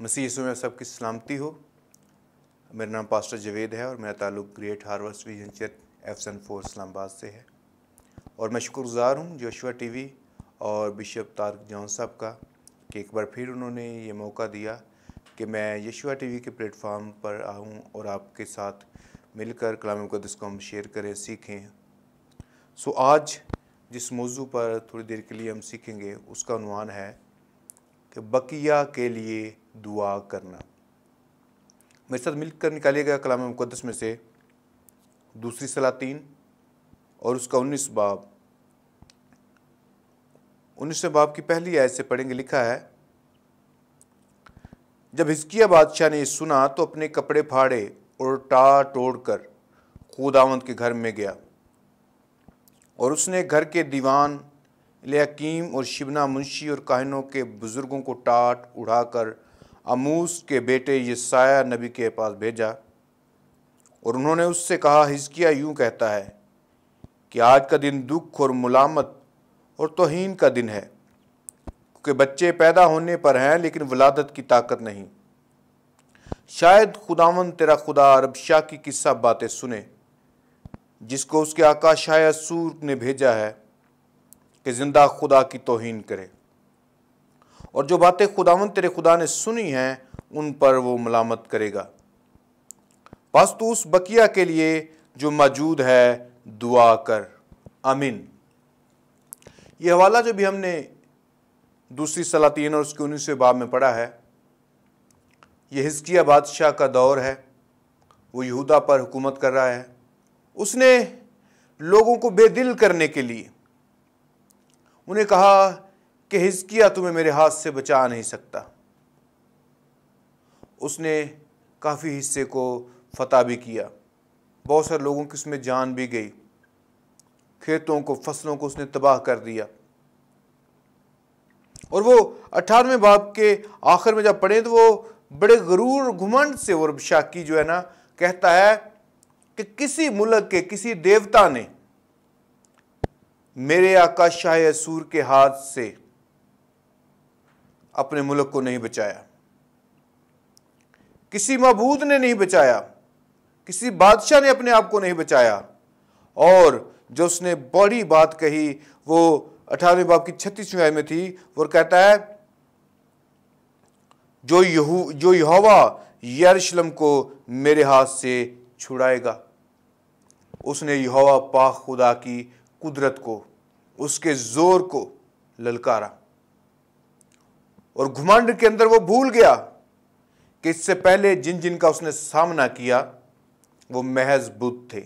मसीह यीशु में सबकी सलामती हो। मेरा नाम पास्टर जवेद है और मेरा ताल्लुक़ ग्रेट हार्वेस्ट विजन चर्च एफसन 4 इस्लामाबाद से है। और मैं शुक्रगुज़ार हूँ जोशुआ टीवी और बिशप तारक जॉन साहब का कि एक बार फिर उन्होंने ये मौका दिया कि मैं यशुआ टीवी के प्लेटफॉर्म पर आऊँ और आपके साथ मिलकर कलाम मुक़द्दस को हम शेयर करें, सीखें। सो आज जिस मौजू पर थोड़ी देर के लिए हम सीखेंगे उसका उन्वान है कि बकिया के लिए दुआ करना। मेरे साथ मिलकर निकालिया गया कलाम मुक़द्दस में से दूसरी सलातीन और उसका 19वें बाब की पहली आयत से पढ़ेंगे। लिखा है, जब हिजकिय्याह बादशाह ने सुना तो अपने कपड़े फाड़े और तोड़ कर खुदावंद के घर में गया और उसने घर के दीवान एलयाकीम और शिबना मुंशी और काहिनों के बुजुर्गों को टाट उड़ाकर आमोस के बेटे यशायाह नबी के पास भेजा और उन्होंने उससे कहा, हिजकिय्याह यूँ कहता है कि आज का दिन दुख और मुलामत और तौहीन का दिन है, क्योंकि बच्चे पैदा होने पर हैं लेकिन वलादत की ताकत नहीं। शायद खुदावंद तेरा खुदा रबशाकी की सब बातें सुने जिसको उसके आका शाह असूर ने भेजा है कि जिंदा खुदा की तौहीन करे, और जो बातें खुदावंद तेरे खुदा ने सुनी हैं उन पर वो मलामत करेगा। बस तू उस बकिया के लिए जो मौजूद है दुआ कर। आमीन। ये हवाला जो भी हमने दूसरी सलातीन और उसके 19वें बाब में पढ़ा है, यह हिजकिय्याह बादशाह का दौर है। वो यहूदा पर हुकूमत कर रहा है। उसने लोगों को बेदिल करने के लिए उन्हें कहा कि हिजकिय्याह तुम्हें मेरे हाथ से बचा नहीं सकता। उसने काफ़ी हिस्से को फतह भी किया, बहुत सारे लोगों की उसमें जान भी गई, खेतों को फसलों को उसने तबाह कर दिया। और वो 18वें बाब के आखिर में जब पढ़े तो वो बड़े गरूर घुमंड से वो रबशाकी जो है ना कहता है कि किसी मुल्क के किसी देवता ने मेरे आका शाह असूर के हाथ से अपने मुल्क को नहीं बचाया, किसी मबूद ने नहीं बचाया, किसी बादशाह ने अपने आप को नहीं बचाया। और जो उसने बड़ी बात कही वो 18वें बाब की 36वीं आयत में थी। वो कहता है, जो यहोवा यरूशलेम को मेरे हाथ से छुड़ाएगा। उसने यहोवा पाक खुदा की कुदरत को, उसके जोर को ललकारा और घुमंड के अंदर वो भूल गया कि इससे पहले जिन जिन का उसने सामना किया वो महज बुत थे।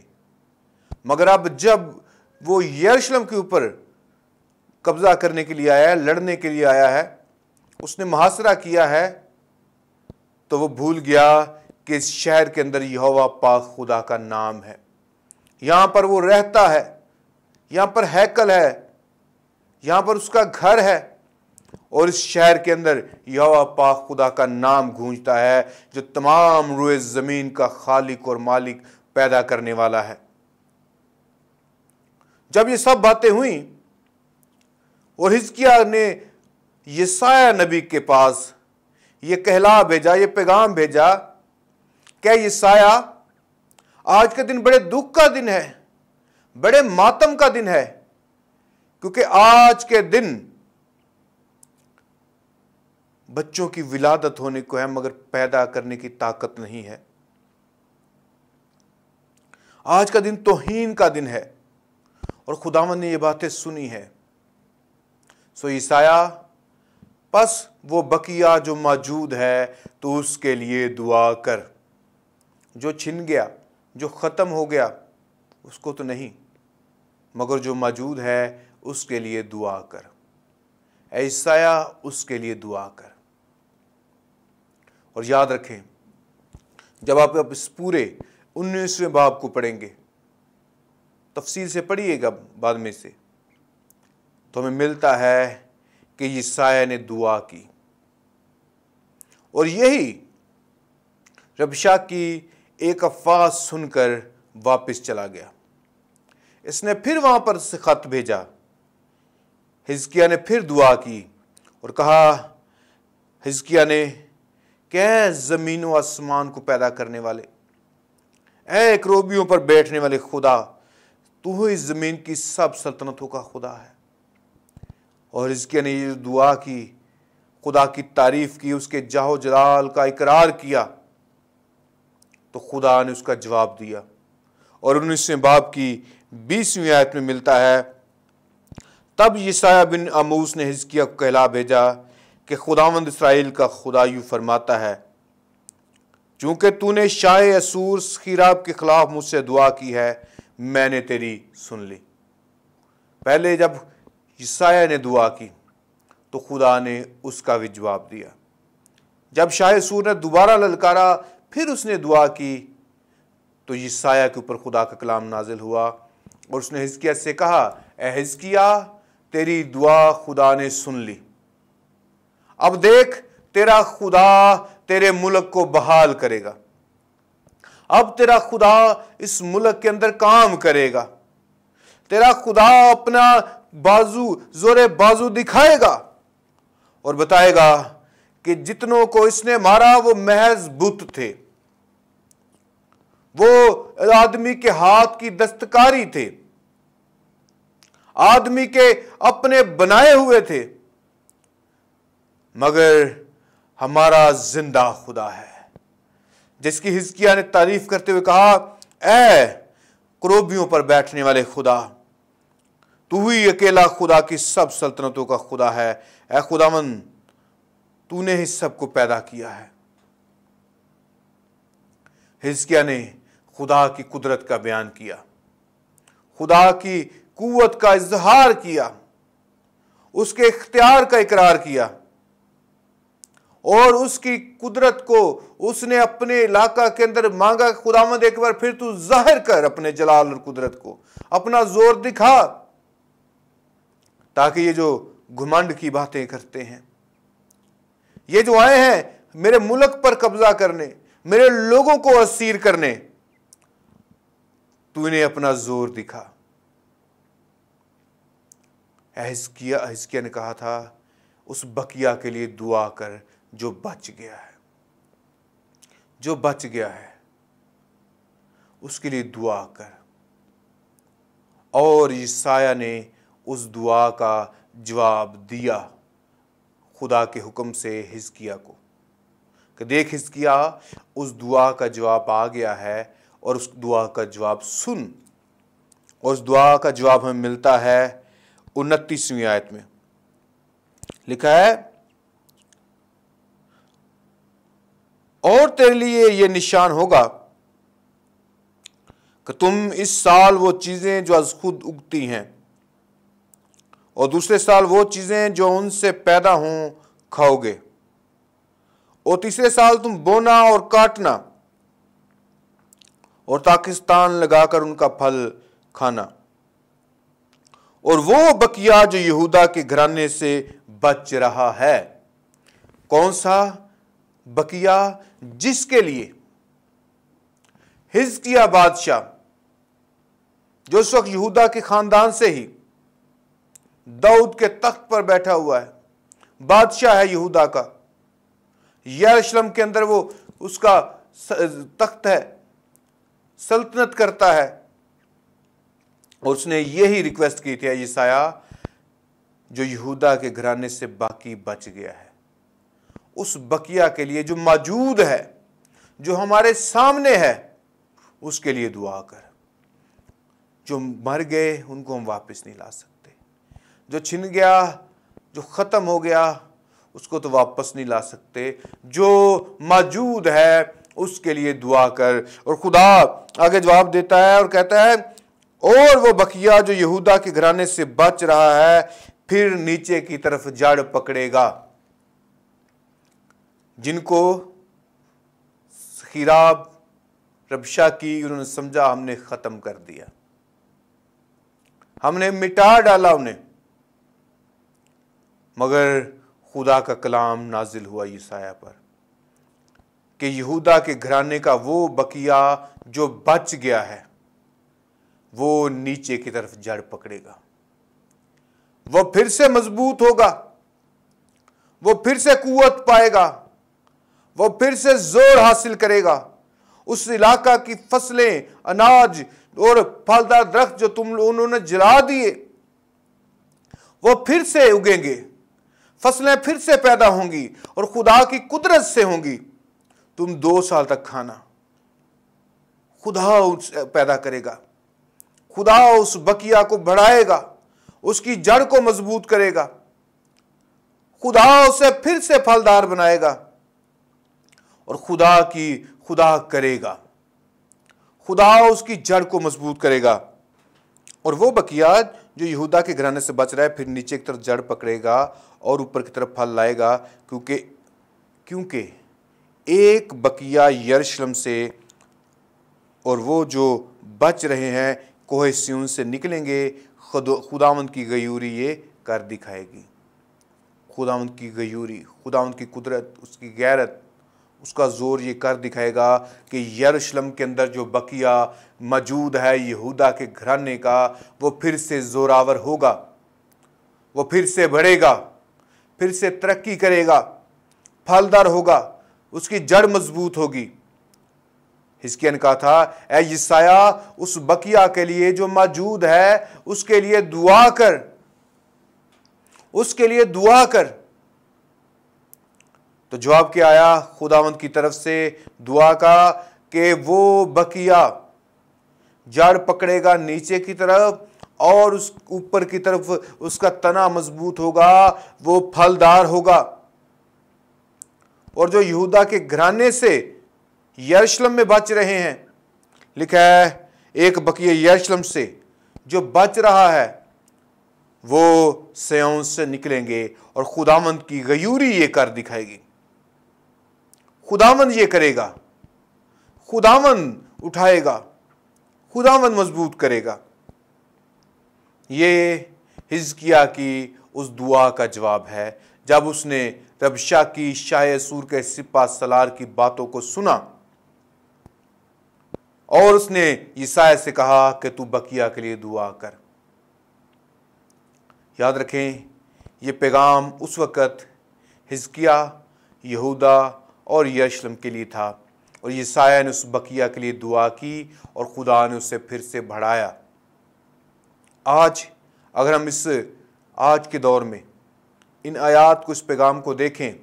मगर अब जब वो यरूशलेम के ऊपर कब्जा करने के लिए आया है, लड़ने के लिए आया है, उसने मुहासरा किया है, तो वो भूल गया कि इस शहर के अंदर यहोवा पाक खुदा का नाम है, यहां पर वो रहता है, यहां पर हैकल है, यहां पर उसका घर है। और इस शहर के अंदर यहोवा पाक खुदा का नाम गूंजता है जो तमाम रुए जमीन का खालिक और मालिक पैदा करने वाला है। जब ये सब बातें हुई और हिजकिय्याह ने यशायाह नबी के पास ये कहला भेजा, ये पैगाम भेजा, क्या यशायाह आज का दिन बड़े दुख का दिन है, बड़े मातम का दिन है, क्योंकि आज के दिन बच्चों की विलादत होने को है मगर पैदा करने की ताकत नहीं है। आज का दिन तौहीन का दिन है और खुदावंद ने ये बातें सुनी है। सो यशायाह, बस वो बकिया जो मौजूद है तो उसके लिए दुआ कर। जो छिन गया, जो ख़त्म हो गया उसको तो नहीं, मगर जो मौजूद है उसके लिए दुआ कर। ऐ यशायाह, उसके लिए दुआ कर। और याद रखें, जब आप इस पूरे 19वें बाब को पढ़ेंगे, तफसील से पढ़िएगा बाद में से, तो हमें मिलता है कि यशायाह ने दुआ की और यही रबशाकी एक अफ़वाह सुनकर वापस चला गया। इसने फिर वहां पर से खत भेजा। हिजकिय्याह ने फिर दुआ की और कहा हिजकिय्याह ने कै जमीन व आसमान को पैदा करने वाले, ऐ क्रोबियों पर बैठने वाले खुदा, तू ही जमीन की सब सल्तनतों का खुदा है। और हिजकिय्याह ने ये दुआ की, खुदा की तारीफ की, उसके जाहो जलाल का इकरार किया, तो खुदा ने उसका जवाब दिया। और 19वें बाब की 20वीं आयत में मिलता है, तब यशायाह बिन आमोस ने हिजकिय्याह को कहला भेजा कि खुदावंद इस्राएल का खुदा यूं फरमाता है, चूंकि तूने शाह असूर सखीराब के खिलाफ मुझसे दुआ की है, मैंने तेरी सुन ली। पहले जब यशायाह ने दुआ की तो खुदा ने उसका भी जवाब दिया। जब शाह असूर ने दोबारा ललकारा, फिर उसने दुआ की, तो यशायाह के ऊपर खुदा का कलाम नाजिल हुआ और उसने हिजकिय्याह से कहा, ए हिजकिय्याह, तेरी दुआ खुदा ने सुन ली। अब देख, तेरा खुदा तेरे मुल्क को बहाल करेगा। अब तेरा खुदा इस मुल्क के अंदर काम करेगा। तेरा खुदा अपना जोरे बाजू दिखाएगा और बताएगा कि जितनों को इसने मारा वो महज बुत थे, वो आदमी के हाथ की दस्तकारी थे, आदमी के अपने बनाए हुए थे, मगर हमारा जिंदा खुदा है, जिसकी हिजकिय्याह ने तारीफ करते हुए कहा, ऐ क्रोबियों पर बैठने वाले खुदा, तू ही अकेला खुदा की सब सल्तनतों का खुदा है। ऐ खुदावंद, तूने ही सबको पैदा किया है। हिजकिय्याह ने खुदा की कुदरत का बयान किया, खुदा की कुव्वत का इजहार किया, उसके इख्तियार का इकरार किया और उसकी कुदरत को उसने अपने इलाका के अंदर मांगा। खुदावंद, एक बार फिर तू जाहिर कर अपने जलाल और कुदरत को, अपना जोर दिखा, ताकि ये जो घुमंड की बातें करते हैं, ये जो आए हैं मेरे मुल्क पर कब्जा करने, मेरे लोगों को असीर करने, तू इन्हें अपना जोर दिखा। हिजकिय्याह ने कहा था, उस बकिया के लिए दुआ कर जो बच गया है, जो बच गया है उसके लिए दुआ कर। और यशायाह ने उस दुआ का जवाब दिया खुदा के हुक्म से हिजकिय्याह को कि देख हिजकिय्याह, उस दुआ का जवाब आ गया है और उस दुआ का जवाब सुन। और उस दुआ का जवाब हमें मिलता है 29वीं आयत में, लिखा है, और तेरे लिए यह निशान होगा कि तुम इस साल वो चीजें जो अज खुद उगती हैं और दूसरे साल वो चीजें जो उनसे पैदा हों खाओगे, और तीसरे साल तुम बोना और काटना और ताकिस्तान लगाकर उनका फल खाना। और वो बकिया जो यहूदा के घराने से बच रहा है, कौन सा बकिया? जिसके लिए हिजकिय्याह बादशाह, जो उस वक्त यहूदा के खानदान से ही दाऊद के तख्त पर बैठा हुआ है, बादशाह है यहूदा का, यरूशलेम के अंदर वो उसका तख्त है, सल्तनत करता है। और उसने यही रिक्वेस्ट की थी, यशायाह जो यहूदा के घराने से बाकी बच गया है, उस बकिया के लिए जो मौजूद है, जो हमारे सामने है, उसके लिए दुआ कर। जो मर गए उनको हम वापस नहीं ला सकते, जो छिन गया, जो खत्म हो गया, उसको तो वापस नहीं ला सकते। जो मौजूद है उसके लिए दुआ कर। और खुदा आगे जवाब देता है और कहता है, और वो बकिया जो यहूदा के घराने से बच रहा है फिर नीचे की तरफ जड़ पकड़ेगा। जिनको सखीराब रबशा की, उन्होंने समझा हमने खत्म कर दिया, हमने मिटा डाला उन्हें, मगर खुदा का कलाम नाजिल हुआ यशायाह पर कि यहूदा के घराने का वो बकिया जो बच गया है वो नीचे की तरफ जड़ पकड़ेगा, वो फिर से मजबूत होगा, वो फिर से कुव्वत पाएगा, वो फिर से जोर हासिल करेगा। उस इलाका की फसलें, अनाज और फलदार दरख्त जो उन्होंने जला दिए, वो फिर से उगेंगे, फसलें फिर से पैदा होंगी और खुदा की कुदरत से होंगी। तुम 2 साल तक खाना। खुदा पैदा करेगा, खुदा उस बकिया को बढ़ाएगा, उसकी जड़ को मजबूत करेगा, खुदा उसे फिर से फलदार बनाएगा और खुदा करेगा, खुदा उसकी जड़ को मजबूत करेगा। और वो बकिया जो यहूदा के घराने से बच रहा है फिर नीचे की तरफ जड़ पकड़ेगा और ऊपर की तरफ फल लाएगा, क्योंकि एक बकिया यरूशलेम से और वो जो बच रहे हैं कोहे सिय्योन से निकलेंगे। खुदावंद की गयूरी ये कर दिखाएगी। खुदावंद की गयूरी, खुदावंद की कुदरत, उसकी गैरत, उसका जोर ये कर दिखाएगा कि यरूशलेम के अंदर जो बकिया मौजूद है यहूदा के घराने का, वो फिर से जोरावर होगा, वो फिर से बढ़ेगा, फिर से तरक्की करेगा, फलदार होगा, उसकी जड़ मजबूत होगी। हिजकिय्याह ने कहा था, ऐ यशायाह उस बकिया के लिए जो मौजूद है उसके लिए दुआ कर, उसके लिए दुआ कर। तो जवाब क्या आया खुदावंद की तरफ से दुआ का कि वो बकिया जड़ पकड़ेगा नीचे की तरफ और उस ऊपर की तरफ उसका तना मजबूत होगा, वो फलदार होगा। और जो यहूदा के घराने से यरूशलेम में बच रहे हैं, लिखा है एक बकिया यरूशलेम से जो बच रहा है वो सिय्योन से निकलेंगे और खुदावंद की गयूरी ये कर दिखाएगी। खुदावंद ये करेगा, खुदावंद उठाएगा, खुदावंद मजबूत करेगा। ये हिजकिय्याह की उस दुआ का जवाब है जब उसने रबशा की शाह सूर के सिपा सलार की बातों को सुना और उसने यशायाह से कहा कि तू बकिया के लिए दुआ कर। याद रखें, ये पैगाम उस वक़्त हिजकिय्याह, यहूदा और यरूशलेम के लिए था और यशायाह ने उस बकिया के लिए दुआ की और खुदा ने उसे फिर से बढ़ाया। आज अगर हम इस आज के दौर में इन आयात को, इस पैगाम को देखें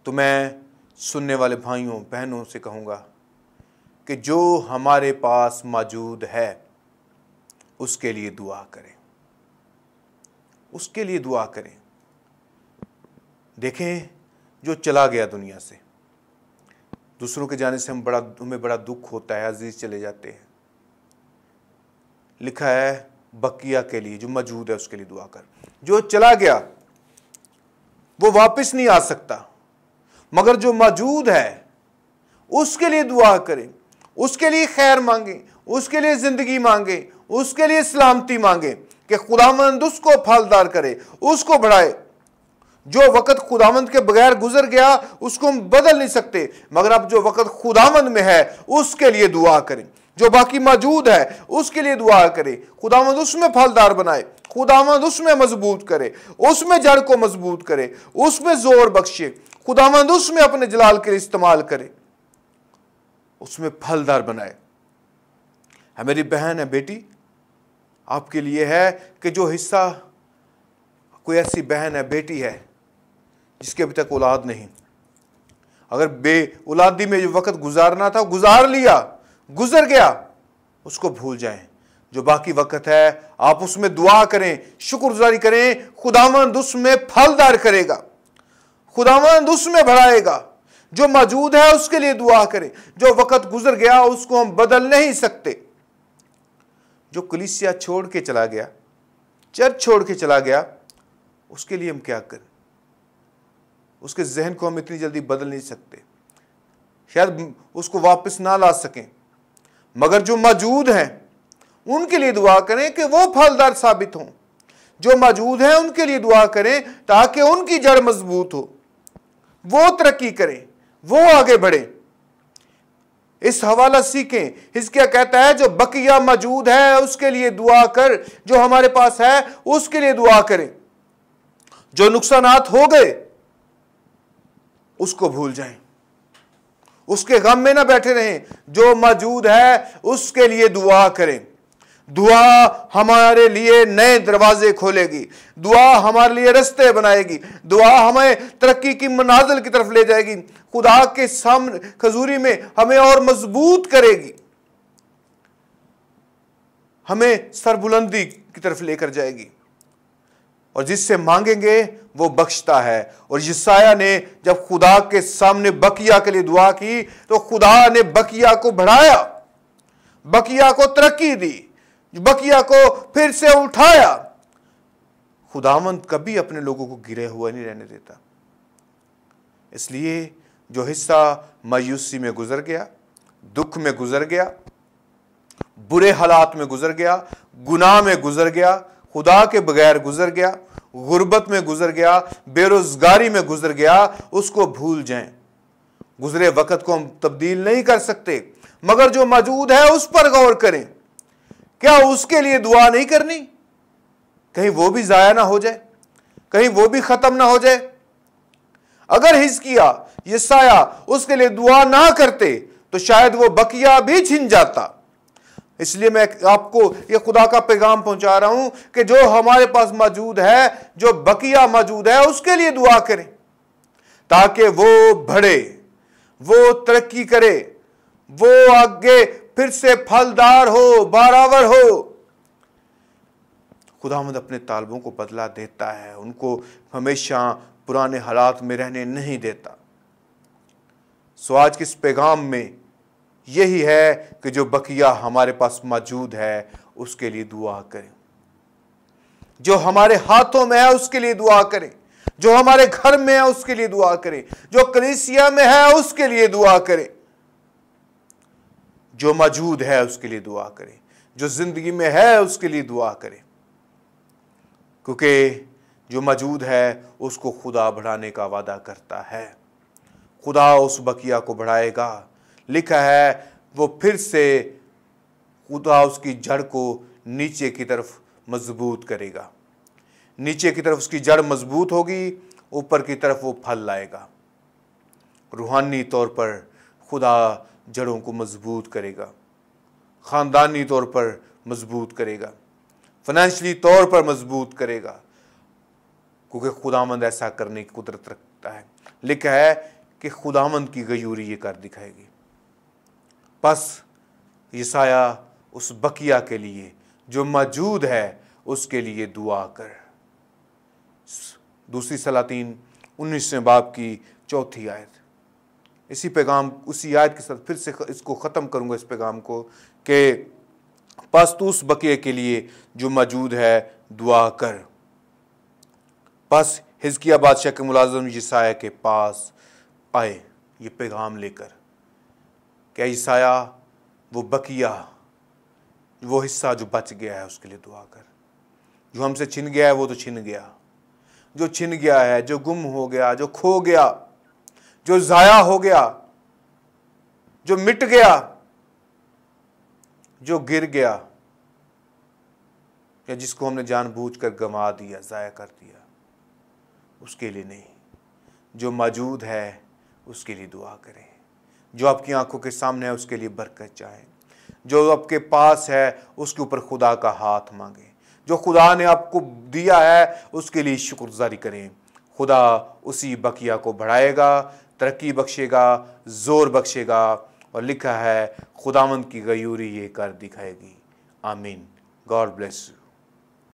तो मैं सुनने वाले भाइयों बहनों से कहूँगा कि जो हमारे पास मौजूद है उसके लिए दुआ करें, उसके लिए दुआ करें। देखें, जो चला गया दुनिया से, दूसरों के जाने से हमें बड़ा दुख होता है, अजीज चले जाते हैं। लिखा है बकिया के लिए जो मौजूद है उसके लिए दुआ कर। जो चला गया वो वापस नहीं आ सकता, मगर जो मौजूद है उसके लिए दुआ करें, उसके लिए खैर मांगे, उसके लिए जिंदगी मांगे, उसके लिए सलामती मांगे कि खुदावंद उसको फलदार करे, उसको बढ़ाए। जो वक़्त खुदावंद के बगैर गुजर गया उसको हम बदल नहीं सकते, मगर अब जो वक़्त खुदावंद में है उसके लिए दुआ करें। जो बाकी मौजूद है उसके लिए दुआ करें, खुदावंद उसमें फलदार बनाए, खुदावंद उसमें मजबूत करे, उसमें जड़ को मजबूत करे, उसमें जोर बख्शे, खुदावंद उसमें अपने जलाल के लिए इस्तेमाल करे, उसमें फलदार बनाए। है मेरी बहन है, बेटी, आपके लिए है कि जो हिस्सा, कोई ऐसी बहन है, बेटी है जिसके अभी तक औलाद नहीं, अगर बे औलादी में जो वक़्त गुजारना था गुजार लिया, गुजर गया, उसको भूल जाएं। जो बाकी वक़्त है आप उसमें दुआ करें, शुक्रगुजारी करें, खुदावंद उसमें फलदार करेगा, खुदावंद उसमें बढ़ाएगा। जो मौजूद है उसके लिए दुआ करें। जो वक़्त गुजर गया उसको हम बदल नहीं सकते। जो कलीसिया छोड़ के चला गया, चर्च छोड़ के चला गया, उसके लिए हम क्या करें? उसके जहन को हम इतनी जल्दी बदल नहीं सकते, शायद उसको वापस ना ला सकें, मगर जो मौजूद हैं उनके लिए दुआ करें कि वो फलदार साबित हों। जो मौजूद हैं उनके लिए दुआ करें ताकि उनकी जड़ मजबूत हो, वो तरक्की करें, वो आगे बढ़े। इस हवाला सीखें। हिजकिय्याह कहता है जो बकिया मौजूद है उसके लिए दुआ कर, जो हमारे पास है उसके लिए दुआ करें। जो नुकसानात हो गए उसको भूल जाएं, उसके गम में ना बैठे रहें। जो मौजूद है उसके लिए दुआ करें। दुआ हमारे लिए नए दरवाजे खोलेगी, दुआ हमारे लिए रास्ते बनाएगी, दुआ हमें तरक्की की मनाजिल की तरफ ले जाएगी, खुदा के सामने खजूरी में हमें और मजबूत करेगी, हमें सरबुलंदी की तरफ लेकर जाएगी। और जिससे मांगेंगे वो बख्शता है। और यशायाह ने जब खुदा के सामने बकिया के लिए दुआ की तो खुदा ने बकिया को बढ़ाया, बकिया को तरक्की दी, बकिया को फिर से उठाया। खुदावंद कभी अपने लोगों को गिरे हुआ नहीं रहने देता। इसलिए जो हिस्सा मायूसी में गुजर गया, दुख में गुजर गया, बुरे हालात में गुजर गया, गुनाह में गुजर गया, खुदा के बगैर गुजर गया, गुर्बत में गुजर गया, बेरोजगारी में गुजर गया, उसको भूल जाएं। गुजरे वक्त को हम तब्दील नहीं कर सकते, मगर जो मौजूद है उस पर गौर करें। क्या उसके लिए दुआ नहीं करनी? कहीं वो भी जाया ना हो जाए, कहीं वो भी खत्म ना हो जाए। अगर हिजकिया, यशायाह उसके लिए दुआ ना करते तो शायद वो बकिया भी छिन जाता। इसलिए मैं आपको ये खुदा का पैगाम पहुंचा रहा हूं कि जो हमारे पास मौजूद है, जो बकिया मौजूद है, उसके लिए दुआ करें ताकि वो बढ़े, वो तरक्की करे, वो आगे फिर से फलदार हो, बराबर हो। खुदावंद अपने तालबों को बदला देता है, उनको हमेशा पुराने हालात में रहने नहीं देता। सो आज के इस पैगाम में यही है कि जो बकिया हमारे पास मौजूद है उसके लिए दुआ करें, जो हमारे हाथों में है उसके लिए दुआ करें, जो हमारे घर में है उसके लिए दुआ करें, जो कलीसिया में है उसके लिए दुआ करें, जो मौजूद है उसके लिए दुआ करें, जो जिंदगी में है उसके लिए दुआ करें। क्योंकि जो मौजूद है उसको खुदा बढ़ाने का वादा करता है। खुदा उस बकिया को बढ़ाएगा। लिखा है वो फिर से खुदा उसकी जड़ को नीचे की तरफ मजबूत करेगा। नीचे की तरफ उसकी जड़ मजबूत होगी, ऊपर की तरफ वो फल लाएगा। रूहानी तौर पर खुदा जड़ों को मजबूत करेगा, ख़ानदानी तौर पर मजबूत करेगा, फाइनेंशियली तौर पर मजबूत करेगा, क्योंकि खुदावंद ऐसा करने की कुदरत रखता है। लिखा है कि खुदावंद की गयूरी ये कर दिखाएगी। बस यशायाह उस बकिया के लिए जो मौजूद है उसके लिए दुआ कर। दूसरी सलातीन 19वें बाब की 4थी आयत। इसी पैगाम, उसी आयत के साथ फिर से इसको ख़त्म करूँगा इस पैगाम को कि बस तू उस बकिए के लिए जो मौजूद है दुआ कर। बस हिजकिया बादशाह के मुलाजिम यशायाह के पास आए ये पैगाम लेकर, क्या यशायाह वो बकिया, वो हिस्सा जो बच गया है उसके लिए दुआ कर। जो हमसे छिन गया है वो तो छिन गया, जो छिन गया है, जो गुम हो गया, जो खो गया, जो ज़ाया हो गया, जो मिट गया, जो गिर गया, या जिसको हमने जानबूझकर गंवा दिया, ज़ाया कर दिया, उसके लिए नहीं। जो मौजूद है उसके लिए दुआ करें। जो आपकी आंखों के सामने है उसके लिए बरकत चाहें। जो आपके पास है उसके ऊपर खुदा का हाथ मांगे। जो खुदा ने आपको दिया है उसके लिए शुक्रगुजारी करें। खुदा उसी बकिया को बढ़ाएगा, तरक्की बख्शेगा, जोर बख्शेगा। और लिखा है खुदावंद की गयूरी ये कर दिखाएगी। आमीन। God bless you.